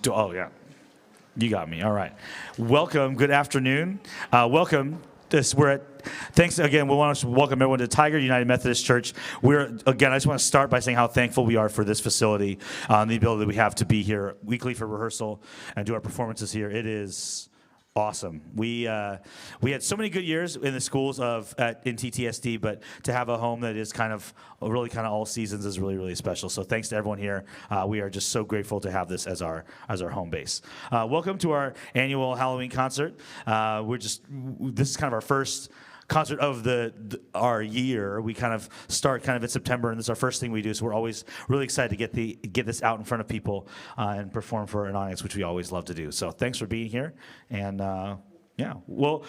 Oh, yeah. You got me. All right. Welcome. Good afternoon. Welcome. Thanks again. We want to welcome everyone to Tigard United Methodist Church. I just want to start by saying how thankful we are for this facility and the ability we have to be here weekly for rehearsal and do our performances here. It is awesome. We had so many good years in the schools in TTSD, but to have a home that is kind of all seasons is really, really special. So thanks to everyone here. We are just so grateful to have this as our home base. Welcome to our annual Halloween concert. This is kind of our first concert of our year. We kind of start in September, and this is our first thing we do. So we're always really excited to get this out in front of people and perform for an audience, which we always love to do. So thanks for being here, and we'll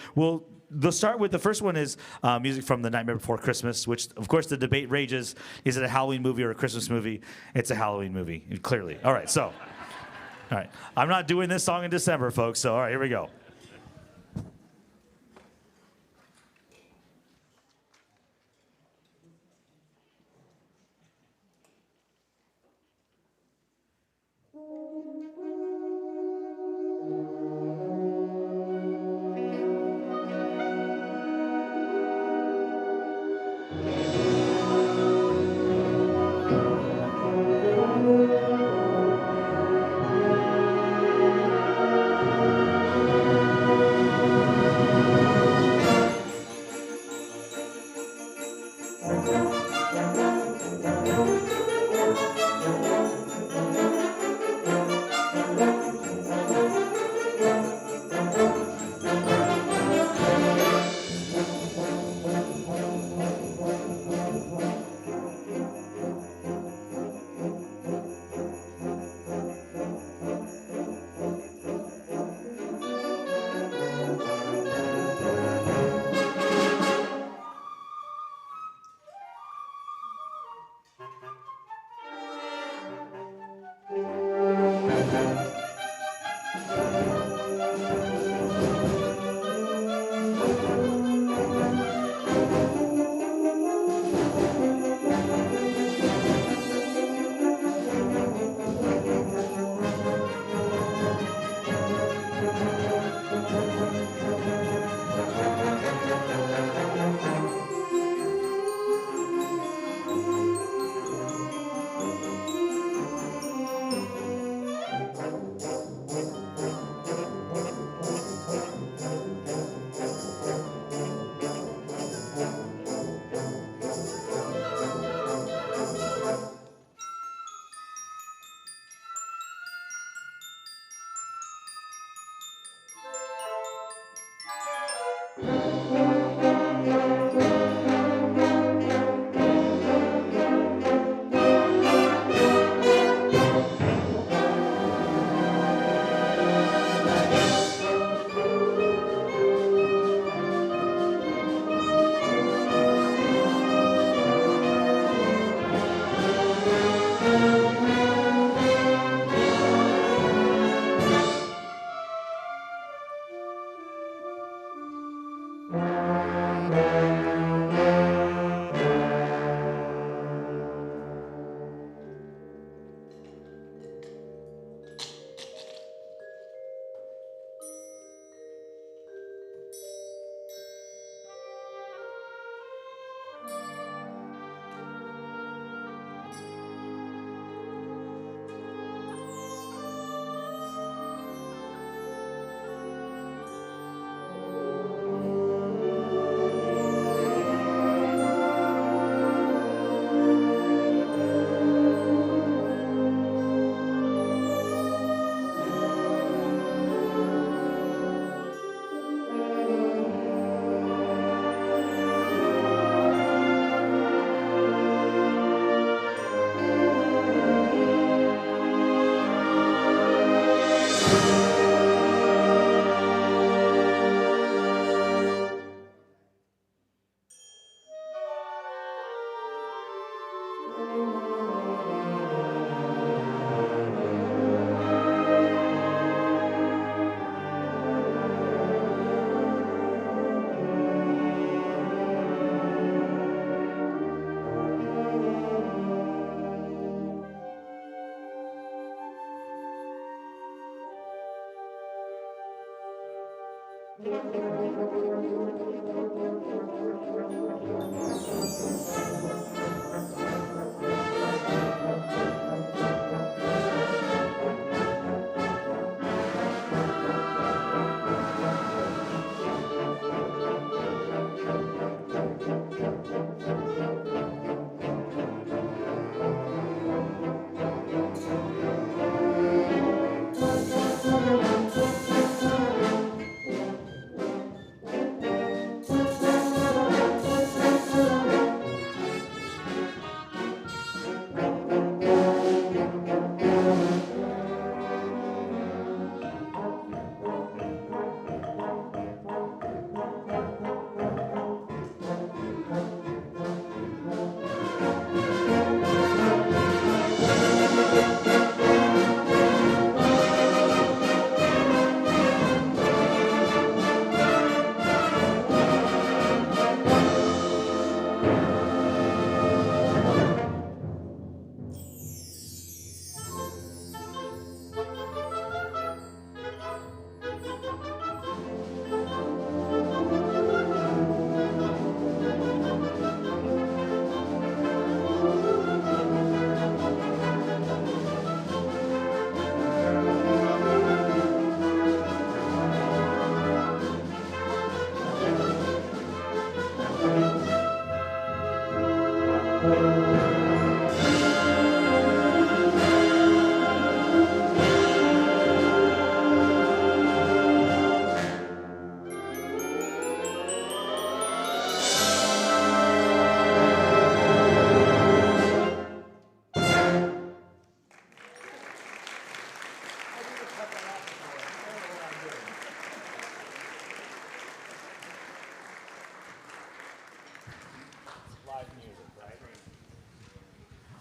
start with the first one is music from The Nightmare Before Christmas, which of course the debate rages: is it a Halloween movie or a Christmas movie? It's a Halloween movie, clearly. All right, I'm not doing this song in December, folks. So all right, here we go.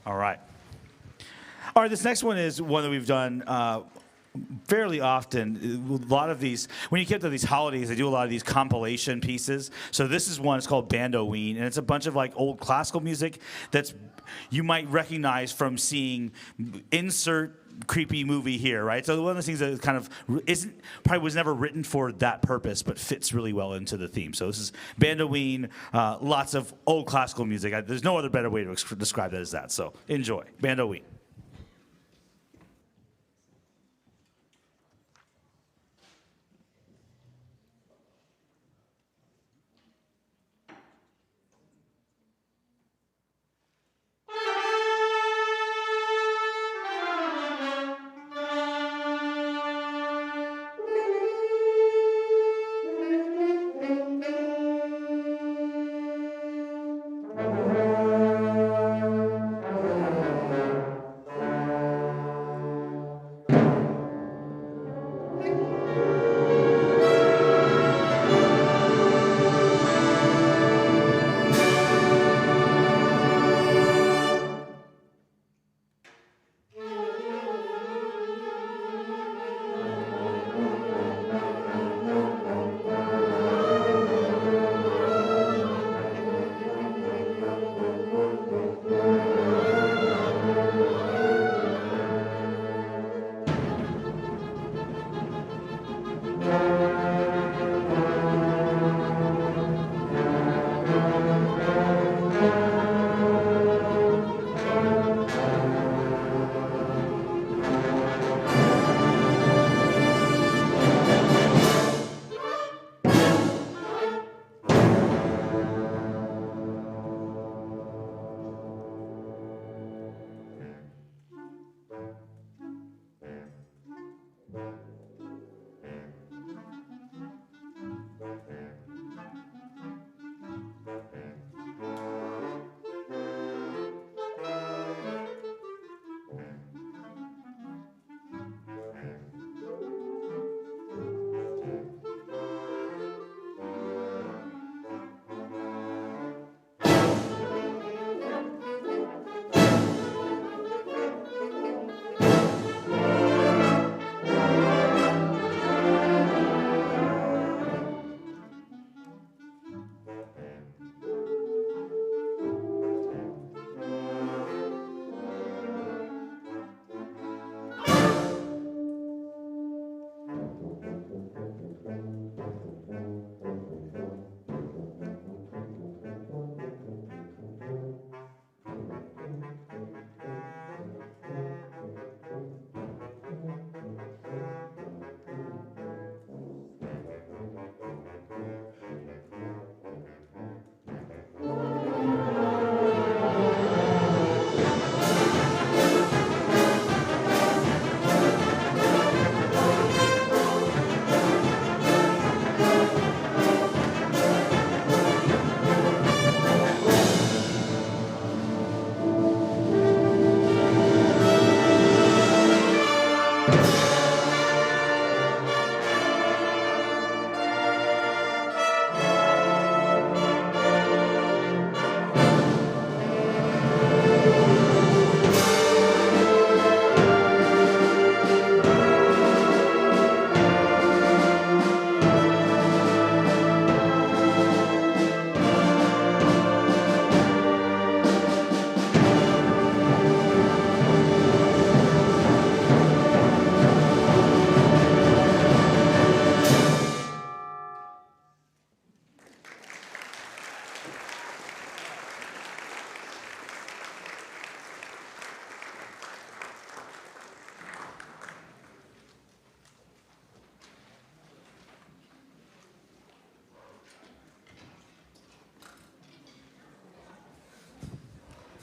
All right. All right, this next one is one that we've done fairly often. A lot of these, when you get to these holidays, they do a lot of these compilation pieces. So this is one, it's called Bandoween, and it's a bunch of like old classical music that's you might recognize from seeing insert creepy movie here, right? So one of the things that kind of probably was never written for that purpose, but fits really well into the theme. So this is Bandoween, lots of old classical music. There's no other better way to describe that as that. So enjoy, Bandoween.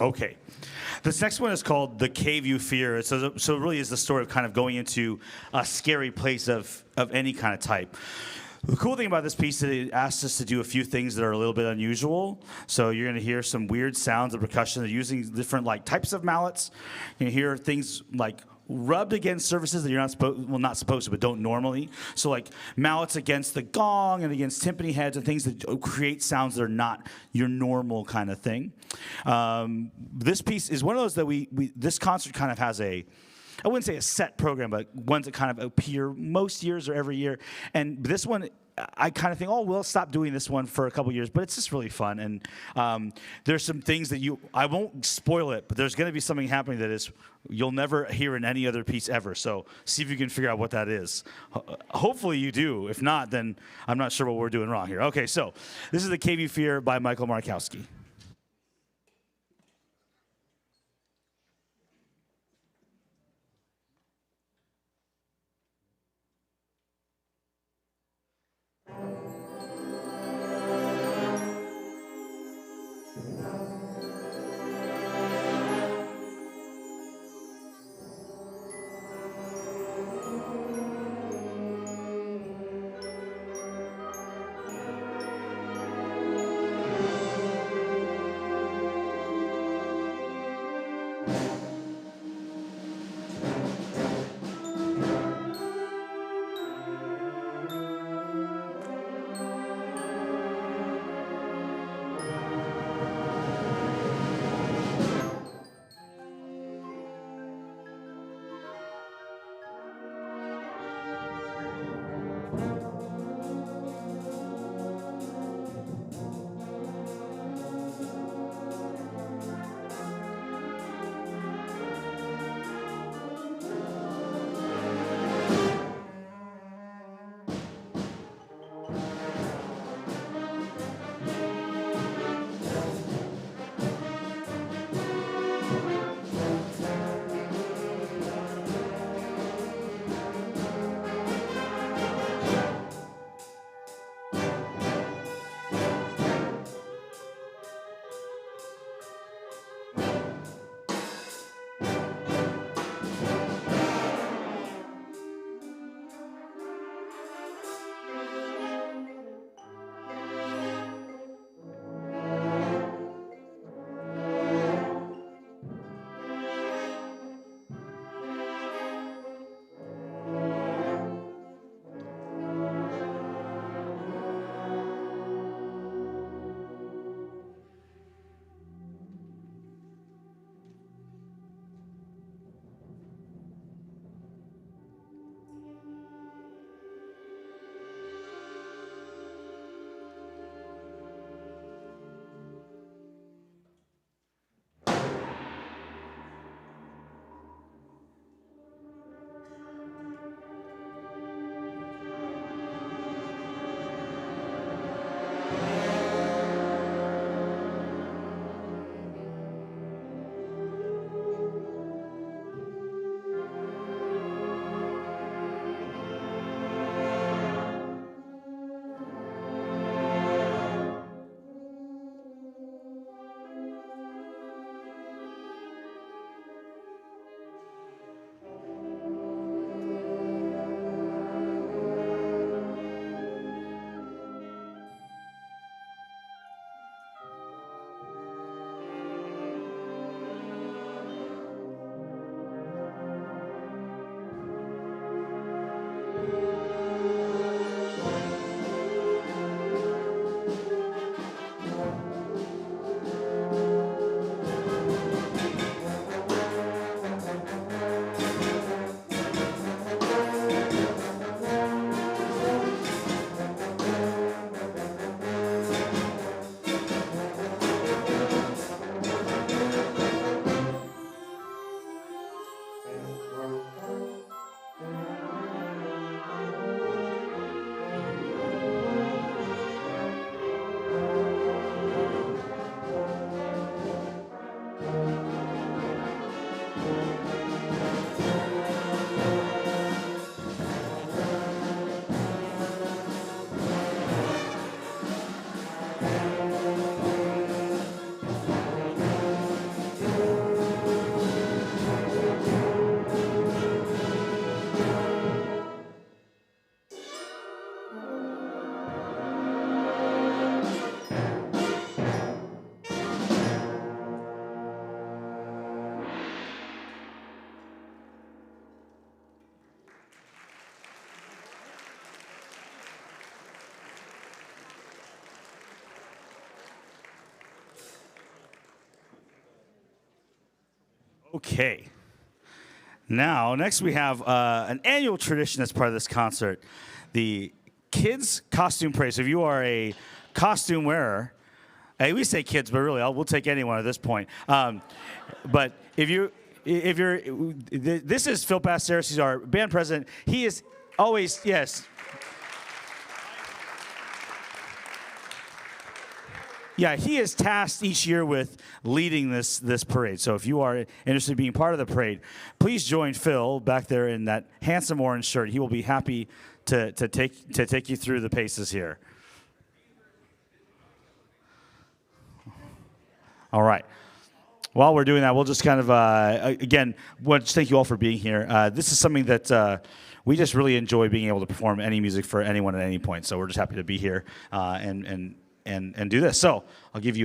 Okay. This next one is called The Cave You Fear. So it really is the story of kind of going into a scary place of any kind of type. The cool thing about this piece is it asks us to do a few things that are a little bit unusual. So you're going to hear some weird sounds of percussion. They're using different types of mallets. You hear things like rubbed against surfaces that you're not supposed to, but don't normally. So like mallets against the gong and against timpani heads and things that create sounds that are not your normal kind of thing. This piece is one of those that this concert kind of has I wouldn't say a set program, but ones that kind of appear most years or every year. And this one, I kind of think, we'll stop doing this one for a couple years, but it's just really fun. And there's some things that I won't spoil it, but there's going to be something happening that you'll never hear in any other piece ever. So see if you can figure out what that is. Hopefully you do. If not, then I'm not sure what we're doing wrong here. Okay, so this is The Cave You Fear by Michael Markowski. Okay. Now, next we have an annual tradition that's part of this concert, the Kids Costume Parade. So if you are a costume wearer, hey, we say kids, but really, we'll take anyone at this point. But if you're, this is Phil Pasteris. He's our band president. He is always, yes. Yeah, he is tasked each year with leading this parade. So if you are interested in being part of the parade, please join Phil back there in that handsome orange shirt. He will be happy to take you through the paces here. All right. While we're doing that, we'll just kind of, again, want to thank you all for being here. This is something that we just really enjoy being able to perform any music for anyone at any point. So we're just happy to be here and do this. So I'll give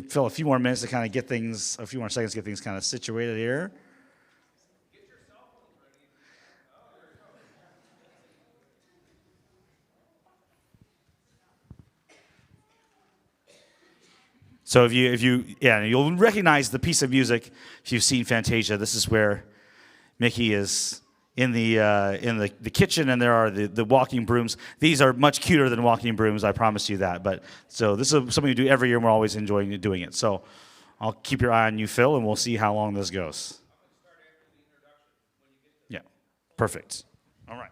Phil a few more minutes to kind of get things, a few more seconds to get things kind of situated here. So if you'll recognize the piece of music if you've seen Fantasia. This is where Mickey is in the kitchen, and there are the walking brooms. These are much cuter than walking brooms, I promise you that. But so this is something we do every year, and we're always enjoying doing it. So I'll keep your eye on you, Phil, and we'll see how long this goes. Yeah, perfect. All right.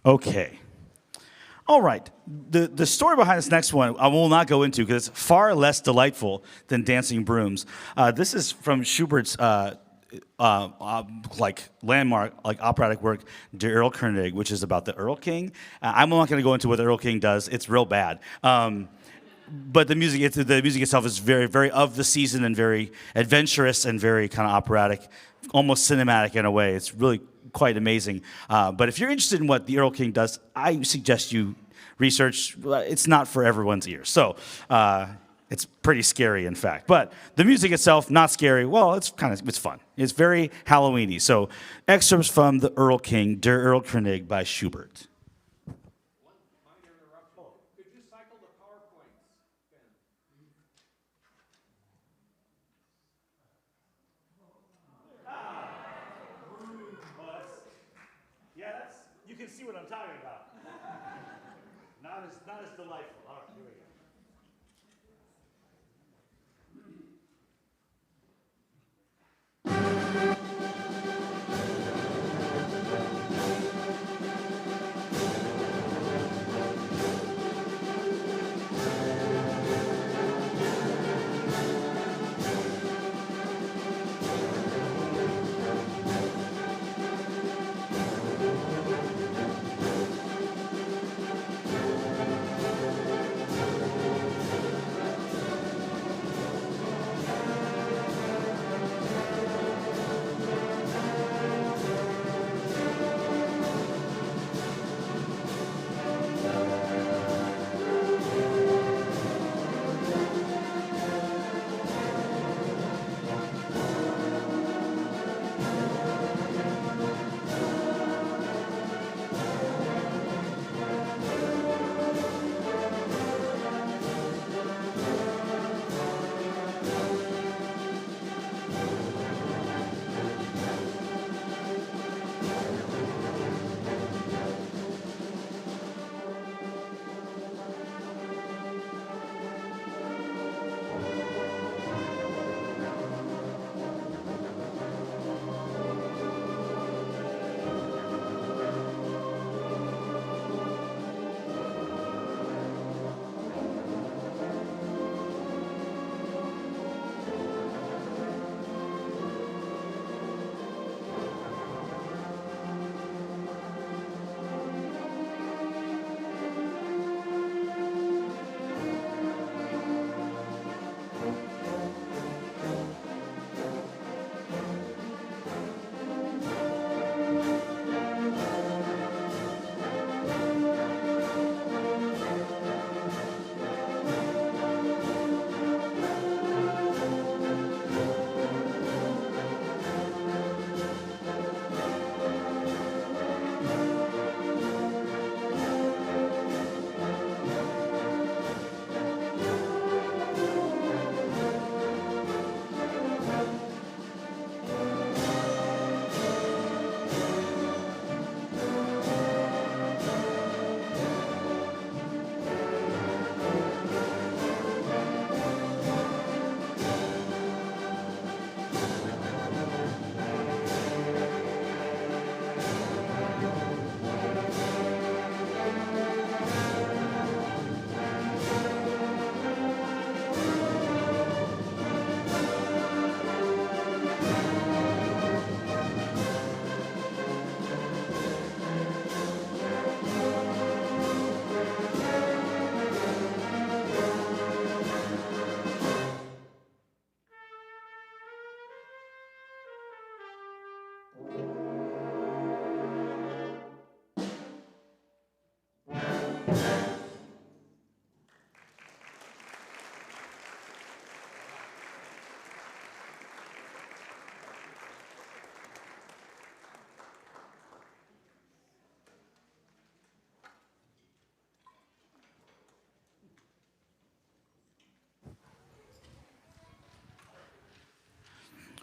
Okay. All right. The story behind this next one I will not go into because it's far less delightful than Dancing Brooms. This is from Schubert's like landmark, like operatic work, Der Erlkönig, which is about the Earl King. I'm not going to go into what the Earl King does. It's real bad. But the music itself is very, very of the season and very adventurous and very kind of operatic, almost cinematic in a way. It's really quite amazing. But if you're interested in what the Earl King does, I suggest you research. It's not for everyone's ears. So it's pretty scary, in fact. But the music itself, not scary. Well, it's fun. It's very Halloweeny. So excerpts from the Earl King, Der Erlkönig by Schubert. You can see what I'm talking about. Not as delightful. All right, here we go.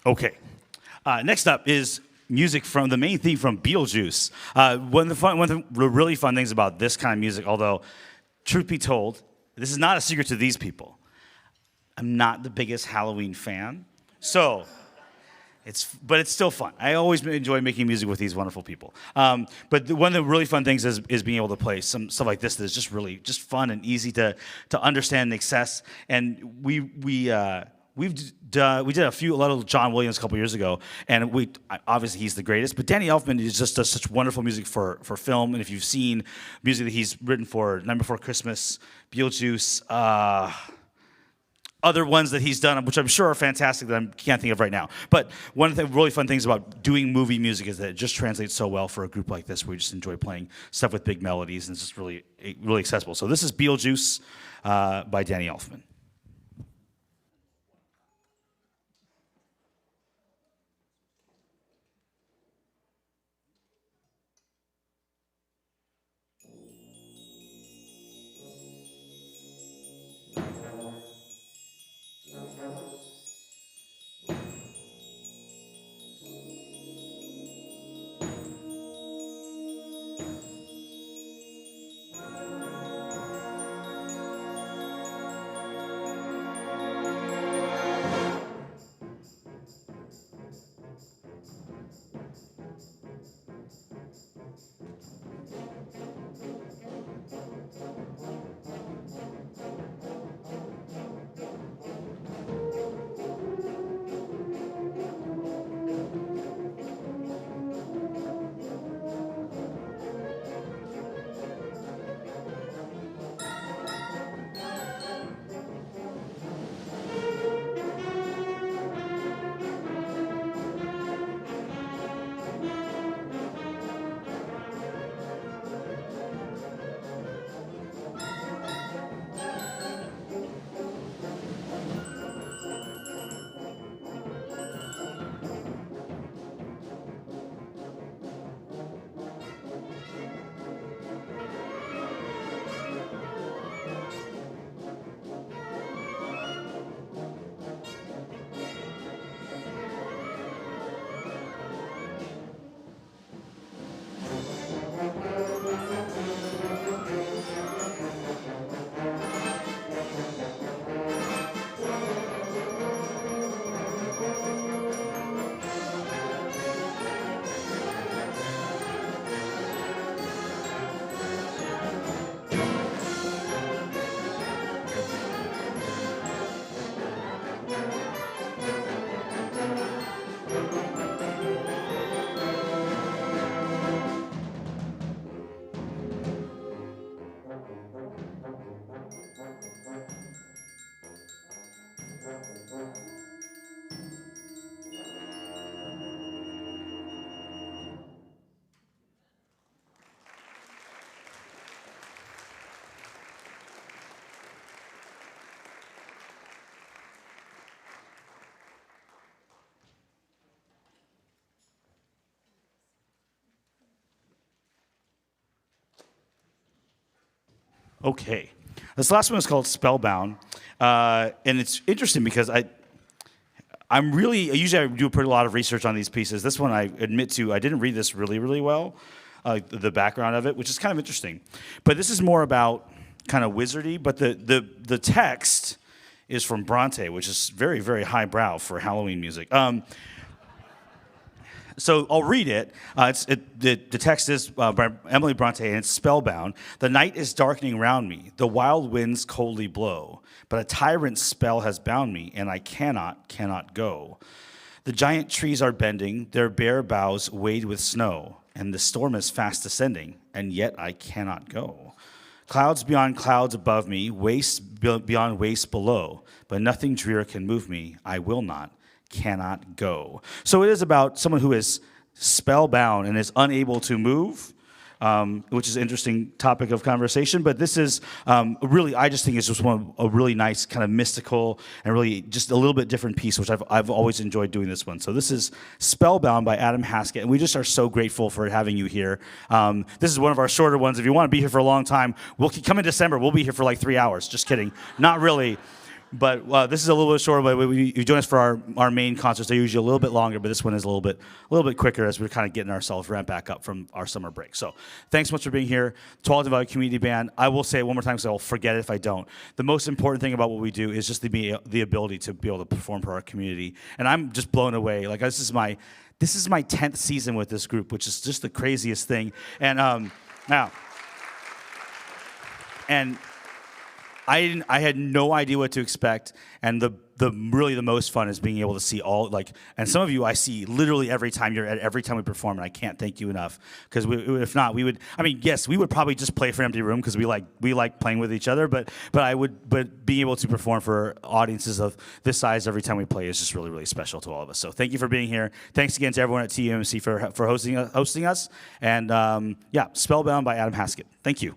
Okay. Next up is music from the main theme from Beetlejuice. One of the really fun things about this kind of music, although truth be told, this is not a secret to these people. I'm not the biggest Halloween fan. So But it's still fun. I always enjoy making music with these wonderful people. But one of the really fun things is being able to play some stuff like this that is just really just fun and easy to understand and access. And we did a lot of John Williams a couple years ago, and obviously he's the greatest. But Danny Elfman does such wonderful music for film. And if you've seen music that he's written for Night Before Christmas, Beetlejuice. Other ones that he's done, which I'm sure are fantastic that I can't think of right now. But one of the really fun things about doing movie music is that it just translates so well for a group like this where we just enjoy playing stuff with big melodies, and it's just really, really accessible. So this is Beetlejuice by Danny Elfman. Okay. This last one is called Spellbound. And it's interesting because I usually do a pretty lot of research on these pieces. This one, I admit to, I didn't read this really, really well, the background of it, which is kind of interesting. But this is more about kind of wizardy, but the text is from Bronte, which is very, very highbrow for Halloween music. So I'll read it. The text is by Emily Bronte, and it's spellbound. The night is darkening round me. The wild winds coldly blow. But a tyrant's spell has bound me, and I cannot go. The giant trees are bending, their bare boughs weighted with snow, and the storm is fast descending, and yet I cannot go. Clouds beyond clouds above me, waste beyond waste below, but nothing drear can move me. I will not, cannot go. So it is about someone who is spellbound and is unable to move, which is an interesting topic of conversation. But this is really, I just think it's just a really nice kind of mystical and really just a little bit different piece, which I've always enjoyed doing this one. So this is Spellbound by Adam Haskett, and we just are so grateful for having you here. This is one of our shorter ones. If you want to be here for a long time, we'll come in December. We'll be here for like 3 hours. Just kidding. Not really. But this is a little bit shorter. But you join us for our main concerts. They're usually a little bit longer, but this one is a little bit quicker as we're kind of getting ourselves ramped back up from our summer break. So thanks so much for being here. To all the community band, I will say it one more time because I'll forget it if I don't. The most important thing about what we do is just the ability to be able to perform for our community. And I'm just blown away. Like this is my 10th season with this group, which is just the craziest thing. And now. And I had no idea what to expect, and the really the most fun is being able to see all and some of you I see literally every time we perform, and I can't thank you enough because if not we would yes we would probably just play for empty room because we like playing with each other, but being able to perform for audiences of this size every time we play is just really really special to all of us. So thank you for being here. Thanks again to everyone at TMC for hosting us, and Spellbound by Adam Haskett. Thank you.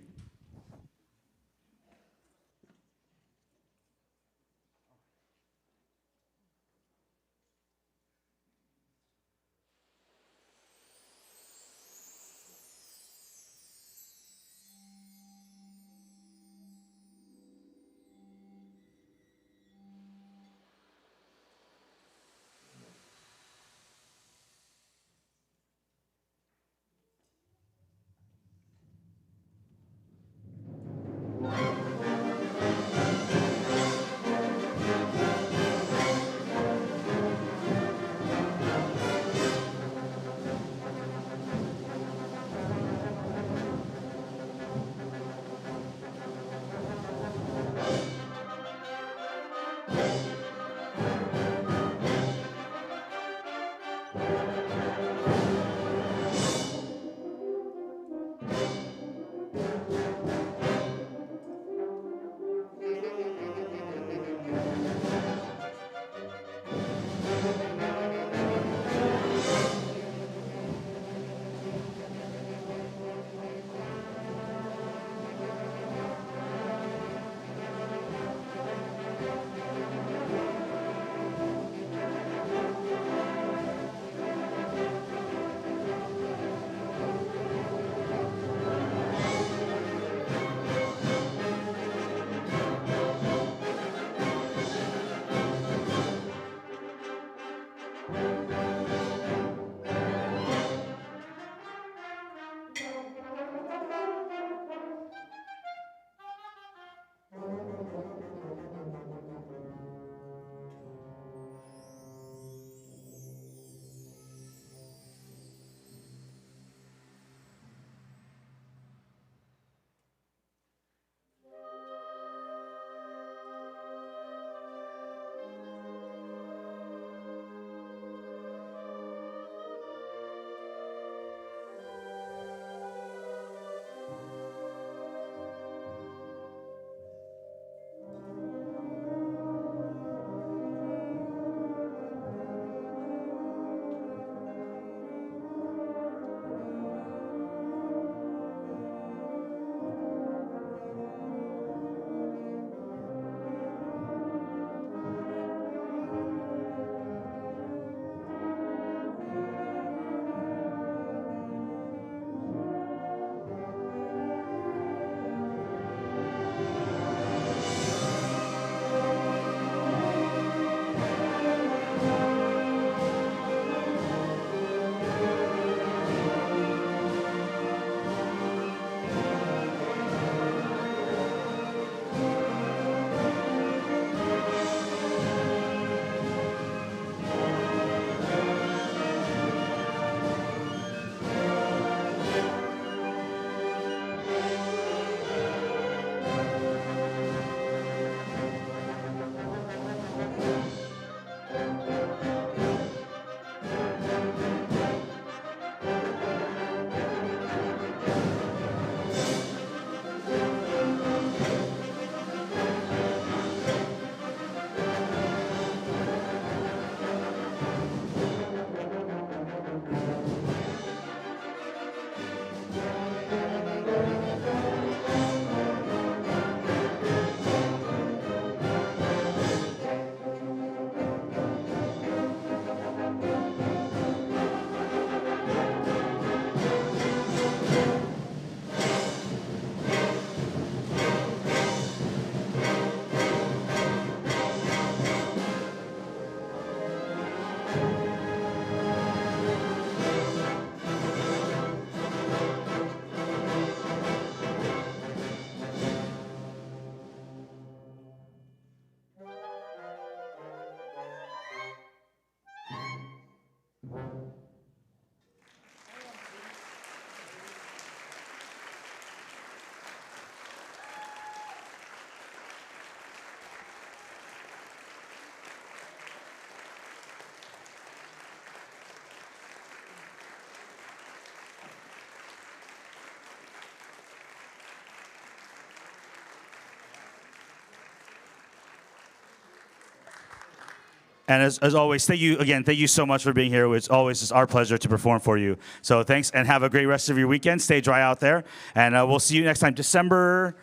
And as always, thank you so much for being here. It's always just our pleasure to perform for you. So thanks, and have a great rest of your weekend. Stay dry out there, and we'll see you next time, December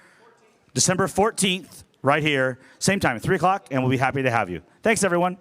14th, right here, same time, 3 o'clock, and we'll be happy to have you. Thanks, everyone.